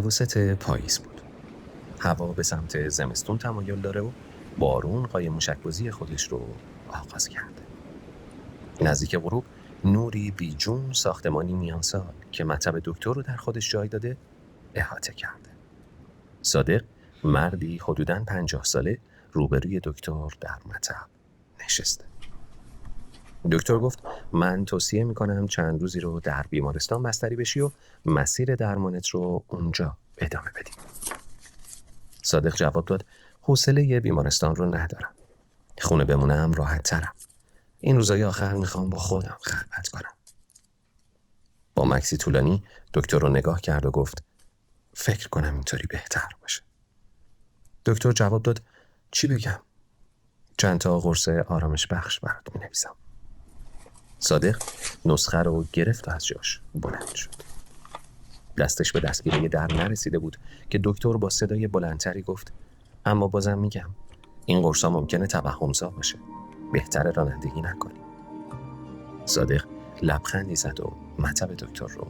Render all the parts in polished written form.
اواسط پاییز بود. هوا به سمت زمستون تمایل داره و بارون قایم موشک‌بازی خودش رو آغاز کرده. نزدیک غروب نوری بیجون ساختمانی میانسال که مطب دکتر رو در خودش جای داده احاطه کرده. صادق، مردی حدوداً 50 ساله، روبروی دکتر در مطب نشسته. دکتر گفت من توصیه میکنم چند روزی رو در بیمارستان بستری بشی و مسیر درمانت رو اونجا ادامه بدی. صادق جواب داد حوصله بیمارستان رو ندارم. خونه بمونم راحت ترم. این روزای آخر میخوام با خودم خلوت کنم. با مکسی طولانی دکتر رو نگاه کرد و گفت فکر کنم اینطوری بهتر باشه. دکتر جواب داد چی بگم؟ چند تا قرص آرامش بخش برات مینویسم. صادق نسخه رو گرفت و از جاش بلند شد. دستش به دستگیره در نرسیده بود که دکتر با صدای بلندتری گفت اما بازم میگم این قرصا ممکنه توهم‌زا باشه. بهتره رانندگی نکنی. صادق لبخندی زد و مطب دکتر رو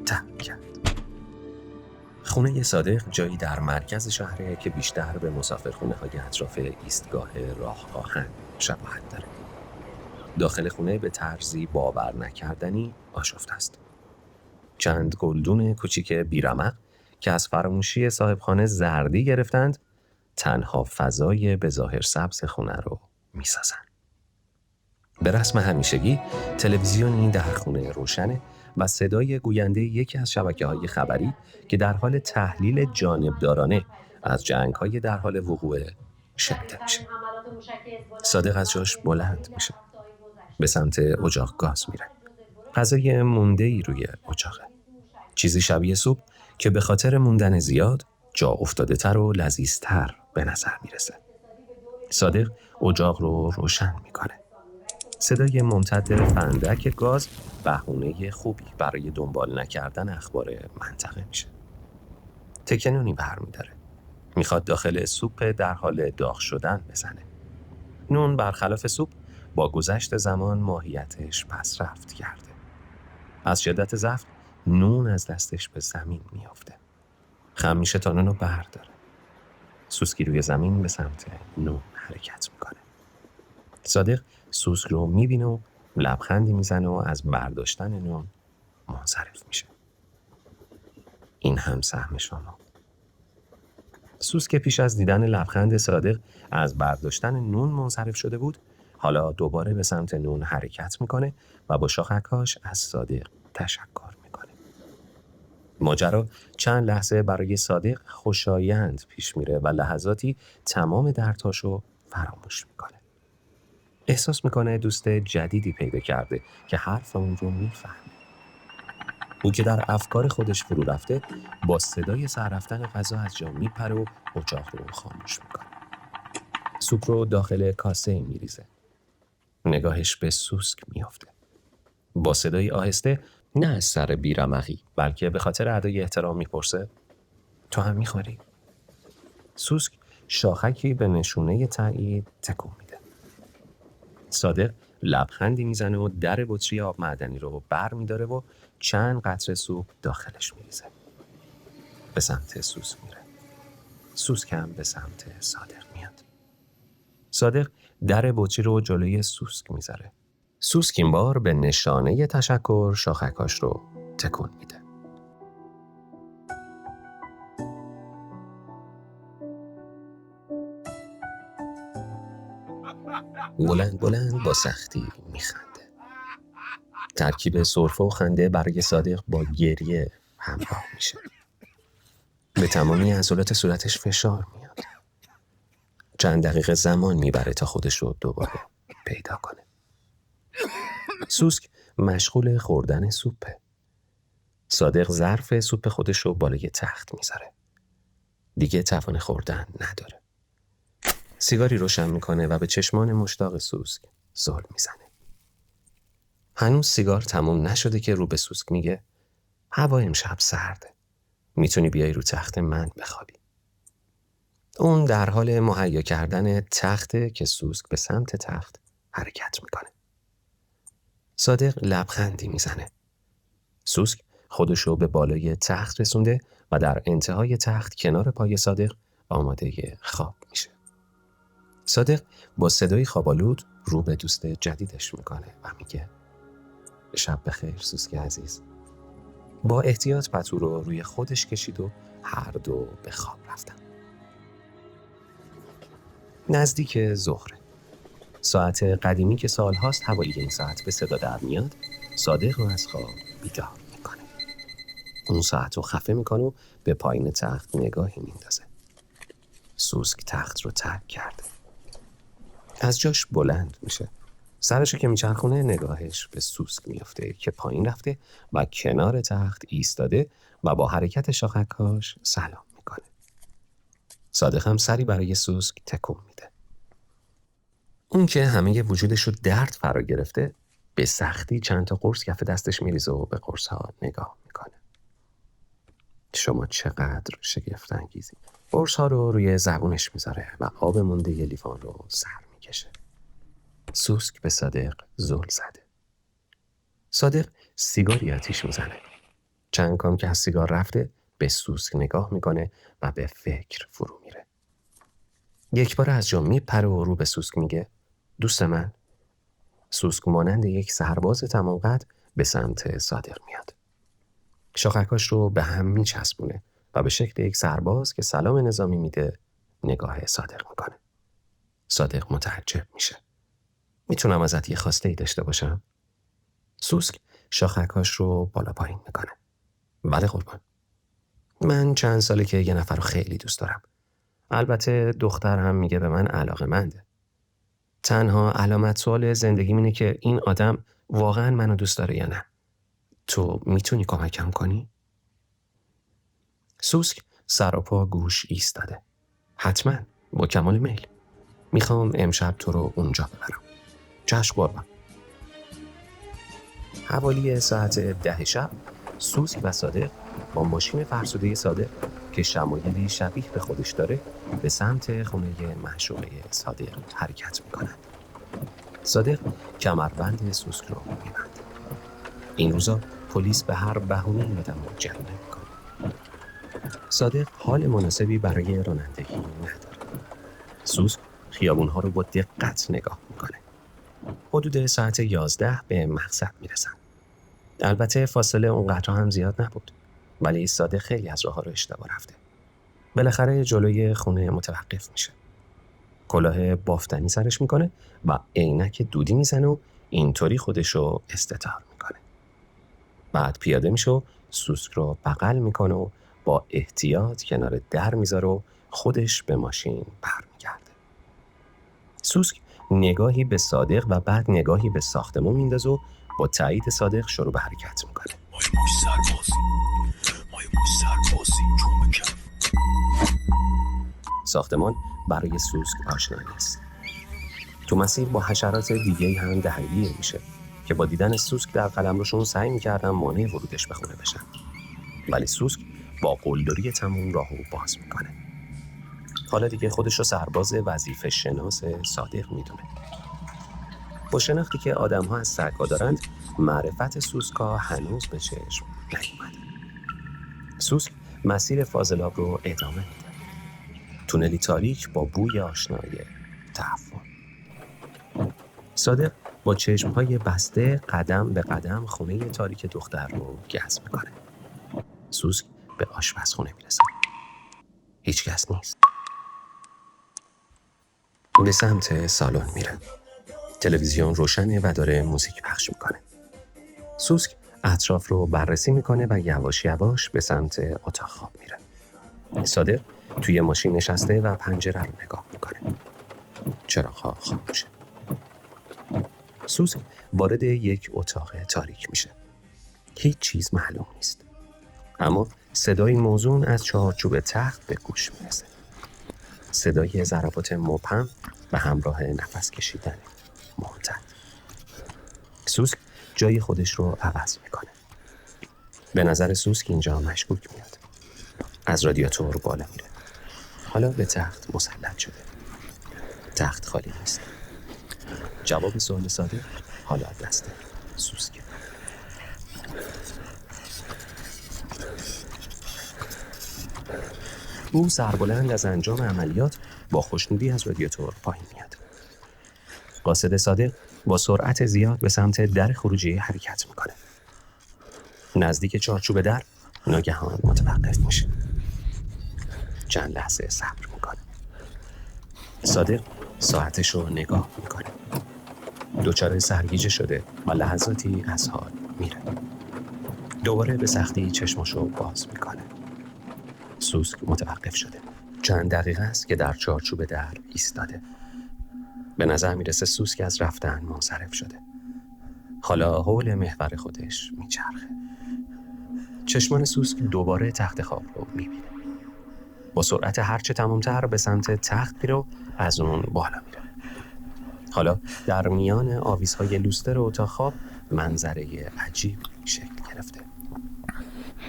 ترک کرد. خونه صادق جایی در مرکز شهره که بیشتر به مسافرخونه‌های اطراف ایستگاه راه آهن شباهت داره. داخل خونه به طرزی باور نکردنی آشفته است. چند گلدون کوچیک بیرمق که از فراموشی صاحبخانه زردی گرفتند تنها فضای به ظاهر سبز خونه رو میسازن. به رسم همیشگی تلویزیونی در خونه روشنه و صدای گوینده یکی از شبکه‌های خبری که در حال تحلیل جانبدارانه از جنگ‌های در حال وقوع شنیده میشه. صادق از جاش بلند میشه. به سمت اجاق گاز میره. غذای مونده‌ای روی اجاقه. چیزی شبیه سوپ که به خاطر موندن زیاد جا افتاده تر و لذیذتر به نظر میرسه. صادق اجاق رو روشن میکنه. صدای ممتد فندک گاز بهونه خوبی برای دنبال نکردن اخبار منطقه میشه. تکنونی برمیداره. میخواد داخل سوپ در حال داغ شدن بزنه. نون برخلاف سوپ با گذشت زمان ماهیتش پس رفت کرده. از شدت ضعف نون از دستش به زمین میافته. خم میشه تا نون رو برداره. سوسکی روی زمین به سمت نون حرکت میکنه. صادق سوسک رو میبینه و لبخندی میزنه و از برداشتن نون منصرف میشه. این هم سهم شما. سوسک پیش از دیدن لبخند صادق از برداشتن نون منصرف شده بود، حالا دوباره به سمت نون حرکت میکنه و با شاخکاش از صادق تشکر میکنه. ماجرا چند لحظه برای صادق خوشایند پیش میره و لحظاتی تمام دردهاشو فراموش میکنه. احساس میکنه دوست جدیدی پیدا کرده که حرف اون رو میفهمه. او که در افکار خودش فرو رفته با صدای سر رفتن غذا از جا میپره و اجاق رو خاموش میکنه. سوپ رو داخل کاسه میریزه. نگاهش به سوسک میافته. با صدای آهسته نه از سر بیرمقی بلکه به خاطر ادای احترام میپرسه تو هم میخوری؟ سوسک شاخکی به نشونه تایید تکون میده. صادق لبخندی میزنه و در بطری آب معدنی رو بر میداره و چند قطره سوپ داخلش میریزه. به سمت سوسک میره. سوسک هم به سمت صادق میاد. صادق در بطری رو جلوی سوسک میذاره. سوسک این بار به نشانه تشکر شاخکاش رو تکون میده. بلند بلند با سختی میخنده. ترکیب سرفه و خنده برای صادق با گریه همراه میشه. به تمامی عضلات صورتش فشار میاد. چند دقیقه زمان میبره تا خودش رو دوباره پیدا کنه. سوسک مشغول خوردن سوپه. صادق ظرف سوپ خودش رو بالای تخت میذاره. دیگه توان خوردن نداره. سیگاری روشن میکنه و به چشمان مشتاق سوسک زل میزنه. هنوز سیگار تموم نشده که رو به سوسک میگه هوا امشب سرده. میتونی بیای رو تخت من بخوابی. اون در حال مهیا کردن تخته که سوسک به سمت تخت حرکت میکنه. صادق لبخندی میزنه. سوسک خودشو به بالای تخت رسونده و در انتهای تخت کنار پای صادق آماده خواب میشه. صادق با صدای خوابالود رو به دوست جدیدش میکنه و میگه شب بخیر سوسک عزیز. با احتیاط پتو رو روی خودش کشید و هر دو به خواب رفتن. نزدیک ظهره. ساعت قدیمی که سالهاست حوالی این ساعت به صدا در میاد، صادق رو از خواب بیدار میکنه. اون ساعت رو خفه میکنه و به پایین تخت نگاهی میندازه. سوسک تخت رو ترک کرده. از جاش بلند میشه. سرشو که میچرخونه نگاهش به سوسک میفته که پایین رفته و کنار تخت ایستاده و با حرکت شاخکاش سلام میکنه. صادق هم سری برای سوسک تکون میده. اون که همه وجودش رو درد فرا گرفته به سختی چند تا قرص کف دستش میریزه و به قرص ها نگاه میکنه. شما چقدر شگفت انگیزی. قرص ها رو روی زبونش میذاره و آب مونده لیوان رو سر میکشه. سوسک به صادق زل زده. صادق سیگاری آتیش میزنه. چند کام که از سیگار رفته به سوسک نگاه میکنه و به فکر فرو میره. یک بار از جا میپره و رو به سوسک میگه دوست من. سوسک مانند یک سرباز تمام قد به سمت صادق میاد. شاخکاش رو به هم میچسبونه و به شکل یک سرباز که سلام نظامی میده نگاه صادق میکنه. صادق متعجب میشه. میتونم ازت یه خواسته ای داشته باشم؟ سوسک شاخکاش رو بالا پایین میکنه. بله قربان. من چند ساله که یه نفر رو خیلی دوست دارم. البته دختر هم میگه به من علاقه‌منده. تنها علامت سوال زندگیم اینه که این آدم واقعا منو دوست داره یا نه. تو میتونی کمکم کنی؟ سوسک سر و پا گوش ایستاده. حتما، با کمال میل. میخوام امشب تو رو اونجا ببرم. چشم قربان. حوالی ساعت 10 شب سوسک و صادق با ماشین فرسوده صادق که شمایلی شبیه به خودش داره به سمت خونه معشوقه صادق حرکت میکنند. صادق کمربند سوسک رو میبند. این روزا پلیس به هر بهونه‌ای آدم رو جریمه میکنه. صادق حال مناسبی برای رانندگی نداره. سوسک خیابونها رو با دقت نگاه میکنه. حدود ساعت 11 به مقصد میرسن. البته فاصله اونقدر هم زیاد نبود، ولی صادق خیلی از راه‌ها رو اشتباه رفته. بالاخره جلوی خونه متوقف میشه. کلاه بافتنی سرش میکنه و عینک دودی میزنه و اینطوری خودش رو استتار میکنه. بعد پیاده میشه و سوسک رو بغل میکنه و با احتیاط کنار در میذاره و خودش به ماشین برمیگرده. سوسک نگاهی به صادق و بعد نگاهی به ساختمون میندازه و با تایید صادق شروع به حرکت میکنه. ساختمان برای سوسک آشنا نیست. تو مسیر با حشرات دیگه‌ای هم درگیر میشه که با دیدن سوسک در قلمروشون سعی میکردن مانع ورودش به خونه بشن. ولی سوسک با قلدری تموم راهو باز میکنه. حالا دیگه خودش رو سرباز وظیفه شناس صادق میدونه. با شناختی که آدم‌ها از سگ‌ها دارند، معرفت سوسکا هنوز به چشم نیومده. سوسک مسیر فاضلاب رو ادامه میده. تونلی تاریک با بوی آشنای تعفن. صادق با چشم‌های بسته قدم به قدم خونه تاریک دختر رو گز میکنه. سوسک به آشپزخونه میرسه. هیچ کس نیست. به سمت سالن میره. تلویزیون روشنه و داره موزیک پخش میکنه. سوسک اطراف رو بررسی میکنه و یواش یواش به سمت اتاق خواب میره. صادق توی ماشین نشسته و پنجره رو نگاه میکنه. چراغ‌ها خاموشه. سوسک وارد یک اتاق تاریک میشه. هیچ چیز معلوم نیست. اما صدای موزون از چهارچوب تخت به گوش میرسه. صدای ضربات مبهم و همراه نفس کشیدن معتد. سوسک جای خودش رو عوض میکنه. به نظر سوسک اینجا مشکوک میاد. از رادیاتور بالا میره. حالا به تخت مسلط شده. تخت خالی نیست. جواب سوال صادق حالا دسته سوسک. او سربلند از انجام عملیات با خوشنودی از رادیاتور پایین میاد. قاصد صادق با سرعت زیاد به سمت در خروجی حرکت میکنه. نزدیک چارچوب در ناگهان متوقف میشه. چند لحظه صبر میکنه. صادق ساعتش رو نگاه میکنه. دچار سرگیجه شده و لحظاتی از حال میره. دوباره به سختی چشمشو باز میکنه. سوسک متوقف شده. چند دقیقه است که در چارچوب در ایستاده. به نظر میرسه سوسک از رفتن منصرف شده. حالا حول محور خودش میچرخه. چشمان سوسک دوباره تخت خواب رو میبینه. با سرعت هرچه تمامتر به سمت تخت میره و از اون بالا میره. حالا در میان آویزهای لوستر اتاق خواب منظره عجیب شکل گرفته.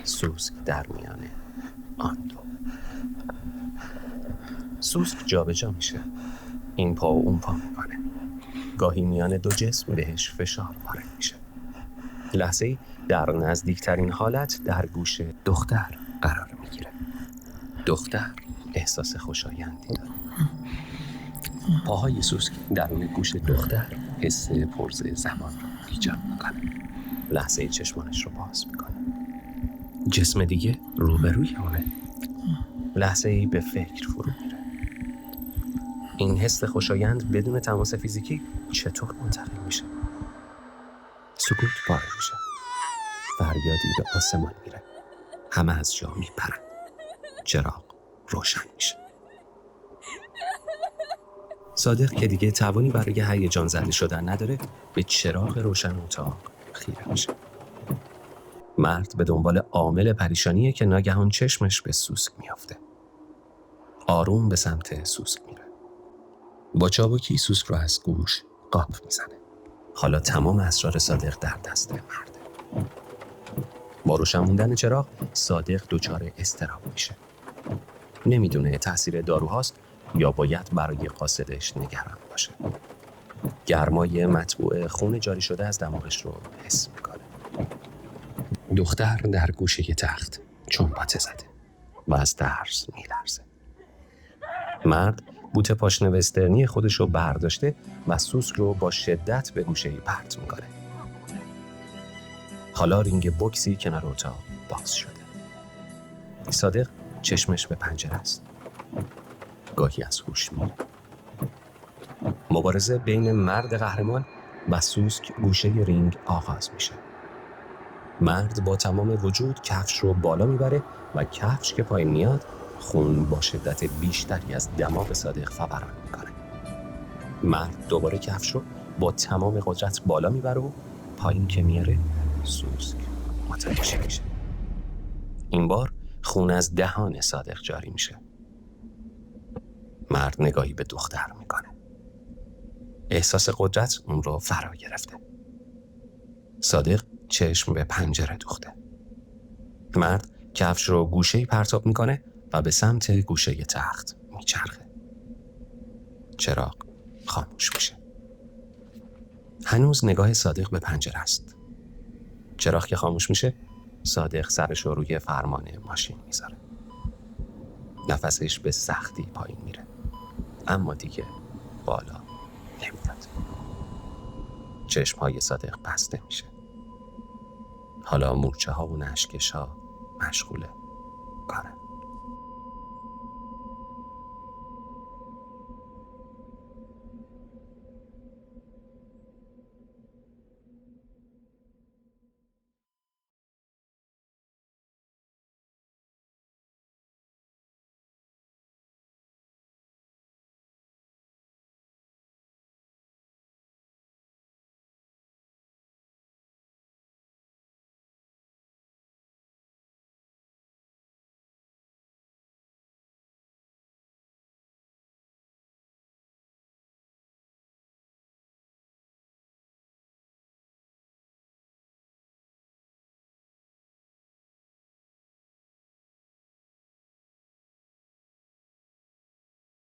سوسک در میان آن دو. سوسک جابجا میشه. این پا و اون پا میکنه. گاهی میان دو جسم بهش فشار وارد میشه. لحظه‌ای در نزدیکترین حالت در گوش دختر قرار میگیره. دختر احساس خوشایندی داره. پاهای سوسک درون گوش دختر حس پرز زمان رو ایجاد میکنه. لحظه چشمانش رو باز میکنه. جسم دیگه روبروی اونه. لحظه‌ای به فکر فرو میره. این حس خوشایند بدون تماس فیزیکی چطور منتقل میشه؟ سکوت پاره میشه. فریادی به آسمان میره. همه از جا میپرن. چراغ روشن میشه. صادق که دیگه توانی برای هیجان زده شدن نداره به چراغ روشن اتاق خیره میشه. مرد به دنبال عامل پریشانیه که ناگهان چشمش به سوسک میافته. آروم به سمت سوسک میره. با چابکی سوسک رو از گوش قاپ میزنه. حالا تمام اسرار صادق در دست مرده. با روشن موندن چراغ صادق دچار اضطراب میشه. نمیدونه تاثیر داروهاست یا باید برای قاصدش نگران باشه. گرمای مطبوع خون جاری شده از دماغش رو حس میکنه. دختر در گوشه تخت چنباته زده و از ترس میلرزه. مرد بوت پاشنه وسترنی خودش رو برداشته و سوسک رو با شدت به گوشه‌ای پرت میکنه. حالا رینگ بوکسی کنار اتاق باز شده. صادق چشمش به پنجره است. گاهی از هوش میره. مبارزه بین مرد قهرمان و سوسک گوشه رینگ آغاز میشه. مرد با تمام وجود کفش رو بالا میبره و کفش که پایین میاد خون با شدت بیشتری از دماغ صادق فوران میکنه. مرد دوباره کفش رو با تمام قدرت بالا میبره و پایین که میاره سوسک متلاشی میشه. این بار خون از دهان صادق جاری میشه. مرد نگاهی به دختر میکنه. احساس قدرت اون رو فرا گرفته. صادق چشم به پنجره دوخته. مرد کفش رو گوشه‌ای پرتاب میکنه و به سمت گوشه تخت میچرخه. چراغ خاموش میشه. هنوز نگاه صادق به پنجره است. چراغ که خاموش میشه صادق سرش رو روی فرمان ماشین میذاره. نفسش به سختی پایین میره اما دیگه بالا نمیاد. چشمهای صادق بسته میشه. حالا مورچه ها و نشکش ها مشغول کارن.